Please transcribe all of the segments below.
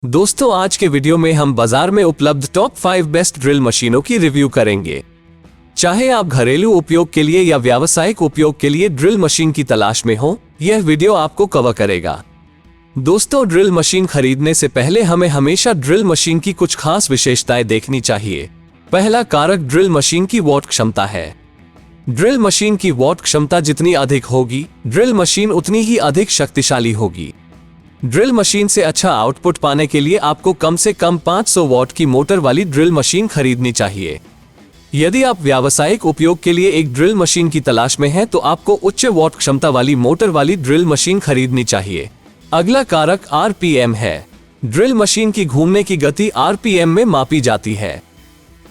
दोस्तों आज के वीडियो में हम बाजार में उपलब्ध टॉप 5 बेस्ट ड्रिल मशीनों की रिव्यू करेंगे। चाहे आप घरेलू उपयोग के लिए या व्यावसायिक उपयोग के लिए ड्रिल मशीन की तलाश में हो, यह वीडियो आपको कवर करेगा। दोस्तों ड्रिल मशीन खरीदने से पहले हमें हमेशा ड्रिल मशीन की कुछ खास विशेषताएं देखनी चाहिए। पहला कारक ड्रिल मशीन की वॉट क्षमता है। ड्रिल मशीन की वॉट क्षमता जितनी अधिक होगी, ड्रिल मशीन उतनी ही अधिक शक्तिशाली होगी। ड्रिल मशीन से अच्छा आउटपुट पाने के लिए आपको कम से कम 500 वॉट की मोटर वाली ड्रिल मशीन खरीदनी चाहिए। यदि आप व्यावसायिक उपयोग के लिए एक ड्रिल मशीन की तलाश में हैं, तो आपको उच्च वॉट क्षमता वाली मोटर वाली ड्रिल मशीन खरीदनी चाहिए। अगला कारक आरपीएम है। ड्रिल मशीन की घूमने की गति आरपीएम में मापी जाती है।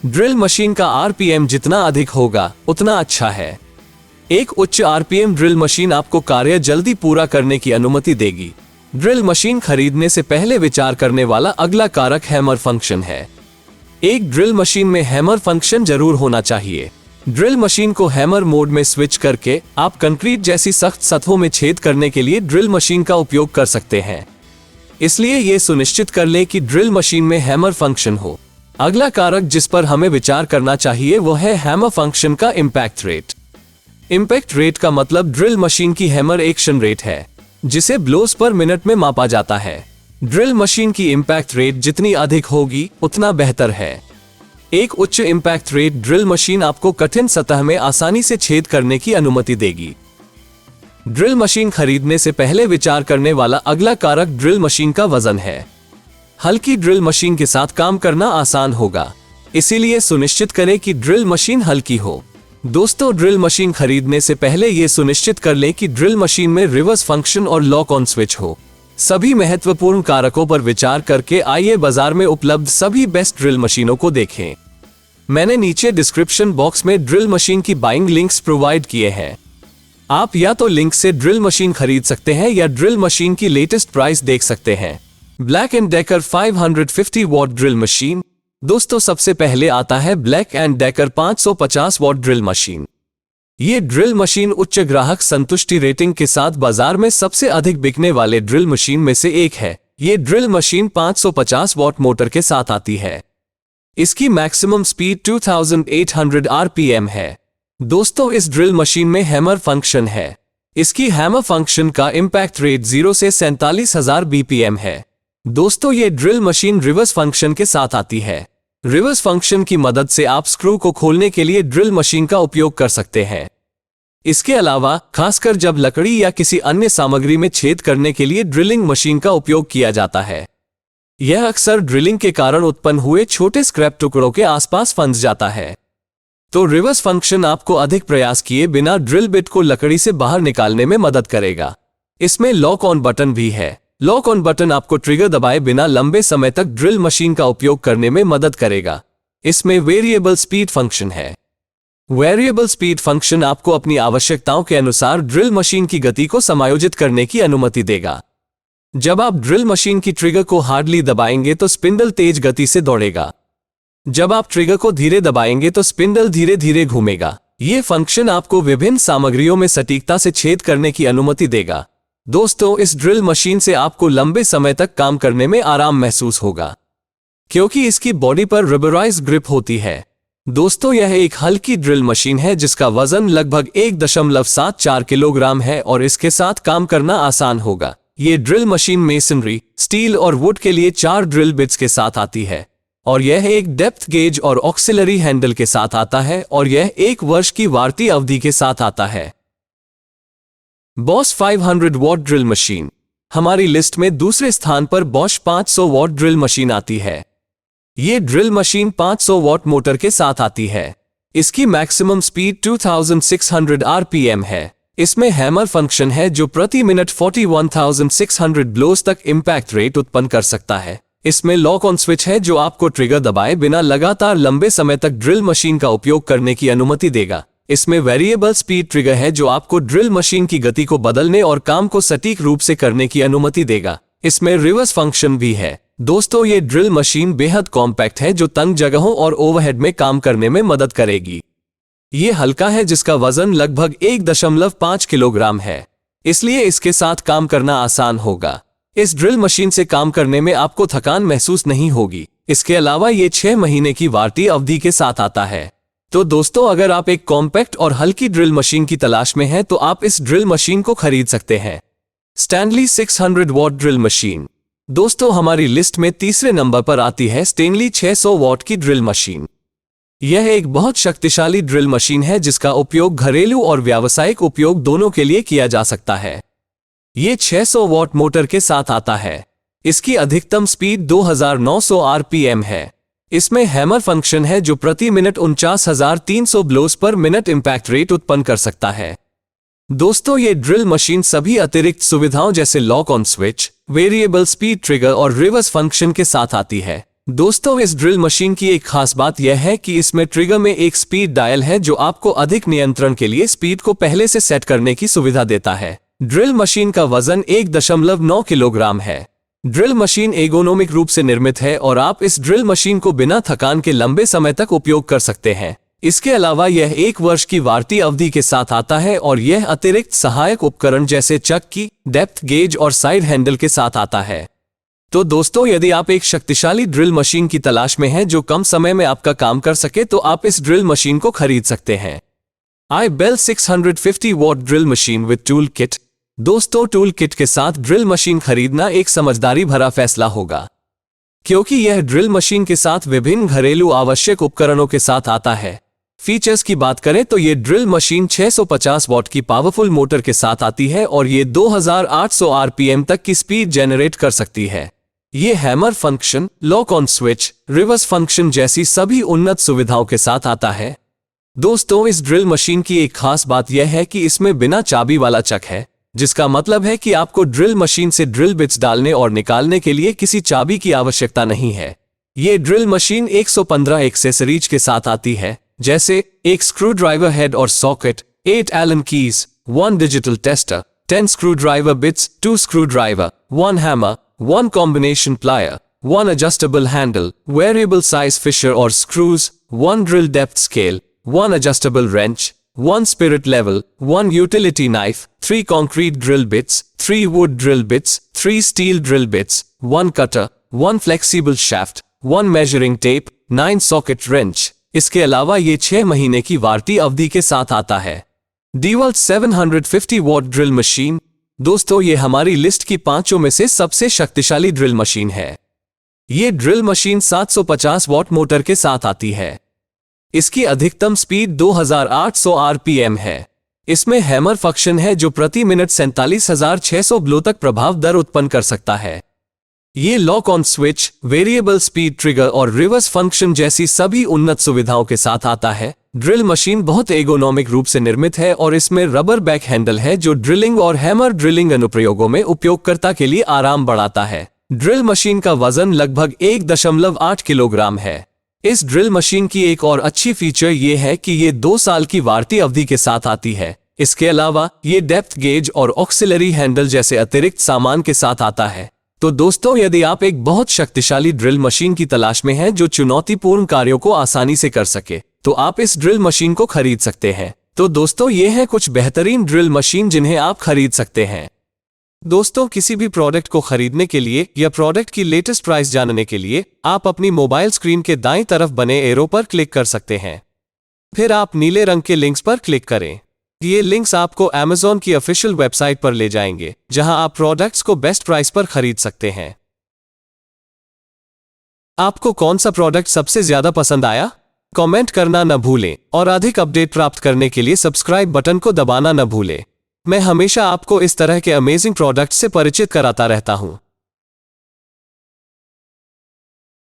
ड्रिल मशीन का आरपीएम जितना अधिक होगा उतना अच्छा है। एक उच्च आरपीएम ड्रिल मशीन आपको कार्य जल्दी पूरा करने की अनुमति देगी। ड्रिल मशीन खरीदने से पहले विचार करने वाला अगला कारक हैमर फंक्शन है। एक ड्रिल मशीन में हैमर फंक्शन जरूर होना चाहिए। ड्रिल मशीन को हैमर मोड में स्विच करके आप कंक्रीट जैसी सख्त सतहों में छेद करने के लिए ड्रिल मशीन का उपयोग कर सकते हैं। इसलिए ये सुनिश्चित कर लें कि ड्रिल मशीन में हैमर फंक्शन हो। अगला कारक जिस पर हमें विचार करना चाहिए वो है हैमर फंक्शन का इम्पैक्ट रेट। इम्पैक्ट रेट का मतलब ड्रिल मशीन की हैमर एक्शन रेट है, जिसे ब्लोस पर मिनट में मापा जाता है। ड्रिल मशीन की इम्पैक्ट रेट जितनी अधिक होगी उतना बेहतर है। एक उच्च इम्पैक्ट रेट ड्रिल मशीन आपको कठिन सतह में आसानी से छेद करने की अनुमति देगी। ड्रिल मशीन खरीदने से पहले विचार करने वाला अगला कारक ड्रिल मशीन का वजन है। हल्की ड्रिल मशीन के साथ काम करना आसान होगा, इसीलिए सुनिश्चित करें कि ड्रिल मशीन हल्की हो। दोस्तों ड्रिल मशीन खरीदने से पहले यह सुनिश्चित कर लें कि ड्रिल मशीन में रिवर्स फंक्शन और लॉक ऑन स्विच हो। सभी महत्वपूर्ण कारकों पर विचार करके आइए बाजार में उपलब्ध सभी बेस्ट ड्रिल मशीनों को देखें। मैंने नीचे डिस्क्रिप्शन बॉक्स में ड्रिल मशीन की बाइंग लिंक्स प्रोवाइड किए हैं। आप या तो लिंक से ड्रिल मशीन खरीद सकते हैं या ड्रिल मशीन की लेटेस्ट प्राइस देख सकते हैं। Black and decker 550 what drill machine. दोस्तों सबसे पहले आता है black and decker 550 what drill machine. ये ड्रिल मशीन उच्च ग्राहक संतुष्टि रेटिंग के साथ बाजार में सबसे अधिक बिकने वाले ड्रिल मशीन में से एक है। ये ड्रिल मशीन 550 वॉट मोटर के साथ आती है। इसकी मैक्सिमम स्पीड 2800 आरपीएम है। दोस्तों इस ड्रिल मशीन में हैमर फंक्शन है। इसकी हैमर फंक्शन का इम्पैक्ट रेट 0 से 47,000 बीपीएम है। दोस्तों ये ड्रिल मशीन रिवर्स फंक्शन के साथ आती है। रिवर्स फंक्शन की मदद से आप स्क्रू को खोलने के लिए ड्रिल मशीन का उपयोग कर सकते हैं। इसके अलावा खासकर जब लकड़ी या किसी अन्य सामग्री में छेद करने के लिए ड्रिलिंग मशीन का उपयोग किया जाता है, यह अक्सर ड्रिलिंग के कारण उत्पन्न हुए छोटे स्क्रैप टुकड़ों के आसपास फंस जाता है। तो रिवर्स फंक्शन आपको अधिक प्रयास किए बिना ड्रिल बिट को लकड़ी से बाहर निकालने में मदद करेगा। इसमें लॉक ऑन बटन भी है। लॉक ऑन बटन आपको ट्रिगर दबाए बिना लंबे समय तक ड्रिल मशीन का उपयोग करने में मदद करेगा। इसमें वेरिएबल स्पीड फंक्शन है। वेरिएबल स्पीड फंक्शन आपको अपनी आवश्यकताओं के अनुसार ड्रिल मशीन की गति को समायोजित करने की अनुमति देगा। जब आप ड्रिल मशीन की ट्रिगर को हार्डली दबाएंगे तो स्पिंडल तेज गति से दौड़ेगा। जब आप ट्रिगर को धीरे दबाएंगे तो स्पिंडल धीरे धीरे घूमेगा। ये फंक्शन आपको विभिन्न सामग्रियों में सटीकता से छेद करने की अनुमति देगा। दोस्तों इस ड्रिल मशीन से आपको लंबे समय तक काम करने में आराम महसूस होगा, क्योंकि इसकी बॉडी पर रबराइज ग्रिप होती है। दोस्तों यह एक हल्की ड्रिल मशीन है जिसका वजन लगभग 1.74 किलोग्राम है और इसके साथ काम करना आसान होगा। ये ड्रिल मशीन मेसनरी, स्टील और वुड के लिए 4 ड्रिल बिट्स के साथ आती है और यह एक डेप्थ गेज और ऑक्सिलरी हैंडल के साथ आता है और यह 1 वर्ष की वारंटी अवधि के साथ आता है। Bosch 500 what drill machine. हमारी लिस्ट में दूसरे स्थान पर बॉश 500 वॉट ड्रिल मशीन आती है। ये ड्रिल मशीन 500 वॉट मोटर के साथ आती है। इसकी मैक्सिमम स्पीड 2600 आरपीएम है। इसमें हैमर फंक्शन है जो प्रति मिनट 41,600 ब्लोस तक इम्पैक्ट रेट उत्पन्न कर सकता है। इसमें लॉक ऑन स्विच है जो आपको ट्रिगर दबाए बिना लगातार लंबे समय तक ड्रिल मशीन का उपयोग करने की अनुमति देगा। इसमें वेरिएबल स्पीड ट्रिगर है जो आपको ड्रिल मशीन की गति को बदलने और काम को सटीक रूप से करने की अनुमति देगा। इसमें रिवर्स फंक्शन भी है। दोस्तों ये ड्रिल मशीन बेहद कॉम्पैक्ट है जो तंग जगहों और ओवरहेड में काम करने में मदद करेगी। ये हल्का है जिसका वजन लगभग 1.5 किलोग्राम है, इसलिए इसके साथ काम करना आसान होगा। इस ड्रिल मशीन से काम करने में आपको थकान महसूस नहीं होगी। इसके अलावा ये 6 महीने की वारंटी अवधि के साथ आता है। तो दोस्तों, अगर आप एक कॉम्पैक्ट और हल्की ड्रिल मशीन की तलाश में हैं तो आप इस ड्रिल मशीन को खरीद सकते हैं। Stanley 600 what drill machine. दोस्तों, हमारी लिस्ट में तीसरे नंबर पर आती है स्टैनली 600 वॉट की ड्रिल मशीन। यह एक बहुत शक्तिशाली ड्रिल मशीन है जिसका उपयोग घरेलू और व्यावसायिक उपयोग दोनों के लिए किया जा सकता है। ये 600 वॉट मोटर के साथ आता है। इसकी अधिकतम स्पीड 2900 आरपीएम है। इसमें हैमर फंक्शन है जो प्रति मिनट 49,300 ब्लोस पर मिनट इंपैक्ट रेट उत्पन्न कर सकता है। दोस्तों, ये ड्रिल मशीन सभी अतिरिक्त सुविधाओं जैसे lock on switch, variable speed trigger और रिवर्स फंक्शन के साथ आती है। दोस्तों, इस ड्रिल मशीन की एक खास बात यह है कि इसमें ट्रिगर में एक स्पीड डायल है जो आपको अधिक नियंत्रण के लिए स्पीड को पहले से सेट करने की सुविधा देता है। ड्रिल मशीन का वजन 1.9 किलोग्राम है। ड्रिल मशीन एर्गोनोमिक रूप से निर्मित है और आप इस ड्रिल मशीन को बिना थकान के लंबे समय तक उपयोग कर सकते हैं। इसके अलावा यह 1 वर्ष की वारंटी अवधि के साथ आता है और यह अतिरिक्त सहायक उपकरण जैसे चक्की, डेप्थ गेज और साइड हैंडल के साथ आता है। तो दोस्तों, यदि आप एक शक्तिशाली ड्रिल मशीन की तलाश में हैं जो कम समय में आपका काम कर सके तो आप इस ड्रिल मशीन को खरीद सकते हैं। Bell 650 what drill machine with tool kit. दोस्तों, टूल किट के साथ ड्रिल मशीन खरीदना एक समझदारी भरा फैसला होगा, क्योंकि यह ड्रिल मशीन के साथ विभिन्न घरेलू आवश्यक उपकरणों के साथ आता है। फीचर्स की बात करें तो ये ड्रिल मशीन 650 वॉट की पावरफुल मोटर के साथ आती है और ये 2800 आरपीएम तक की स्पीड जनरेट कर सकती है। ये hammer function, lock on switch, reverse function जैसी सभी उन्नत सुविधाओं के साथ आता है। दोस्तों, इस ड्रिल मशीन की एक खास बात यह है कि इसमें बिना चाबी वाला चक है, जिसका मतलब है कि आपको ड्रिल मशीन से ड्रिल बिट्स डालने और निकालने के लिए किसी चाबी की आवश्यकता नहीं है। ये ड्रिल मशीन 115 एक्सेसरीज के साथ आती है, जैसे एक स्क्रू ड्राइवर हेड और socket, 8 Allen keys, 1 digital tester, 10 screwdriver bits, 2 screwdriver, 1 hammer, 1 combination plier, 1 adjustable handle, variable size fisher or screws, 1 drill depth scale, 1 adjustable wrench, 1 spirit level, 1 utility knife, 3 concrete drill bits, 3 wood drill bits, 3 steel drill bits, 1 cutter, 1 flexible shaft, 1 measuring tape, 9 socket wrench। इसके अलावा ये 6 महीने की warranty अवधि के साथ आता है। DeWalt 750 what drill machine. दोस्तों, ये हमारी लिस्ट की 5 में से सबसे शक्तिशाली ड्रिल मशीन है। ये ड्रिल मशीन 750 वॉट मोटर के साथ आती है। इसकी अधिकतम स्पीड 2800 आरपीएम है। इसमें हैमर फंक्शन है जो प्रति मिनट 47,600 ब्लो तक प्रभाव दर उत्पन्न कर सकता है। ये lock on switch, variable speed trigger और रिवर्स फंक्शन जैसी सभी उन्नत सुविधाओं के साथ आता है। ड्रिल मशीन बहुत एर्गोनोमिक रूप से निर्मित है और इसमें रबर बैक हैंडल है जो ड्रिलिंग और हैमर ड्रिलिंग अनुप्रयोगों में उपयोगकर्ता के लिए आराम बढ़ाता है। ड्रिल मशीन का वजन लगभग 1.8 किलोग्राम है। इस ड्रिल मशीन की एक और अच्छी फीचर ये है कि ये 2 साल की वारंटी अवधि के साथ आती है। इसके अलावा ये डेप्थ गेज और ऑक्सिलरी हैंडल जैसे अतिरिक्त सामान के साथ आता है। तो दोस्तों, यदि आप एक बहुत शक्तिशाली ड्रिल मशीन की तलाश में हैं जो चुनौतीपूर्ण कार्यों को आसानी से कर सके, तो आप इस ड्रिल मशीन को खरीद सकते हैं। तो दोस्तों, ये हैं कुछ बेहतरीन ड्रिल मशीन जिन्हें आप खरीद सकते हैं। दोस्तों, किसी भी प्रोडक्ट को खरीदने के लिए या प्रोडक्ट की लेटेस्ट प्राइस जानने के लिए आप अपनी मोबाइल स्क्रीन के दाईं तरफ बने एरो पर क्लिक कर सकते हैं। फिर आप नीले रंग के लिंक्स पर क्लिक करें। ये लिंक्स आपको Amazon की ऑफिशियल वेबसाइट पर ले जाएंगे, जहां आप प्रोडक्ट्स को बेस्ट प्राइस पर खरीद सकते हैं। आपको कौन सा प्रोडक्ट सबसे ज्यादा पसंद आया? कमेंट करना न भूलें और अधिक अपडेट प्राप्त करने के लिए सब्सक्राइब बटन को दबाना न भूलें। मैं हमेशा आपको इस तरह के अमेजिंग प्रोडक्ट से परिचित कराता रहता हूं।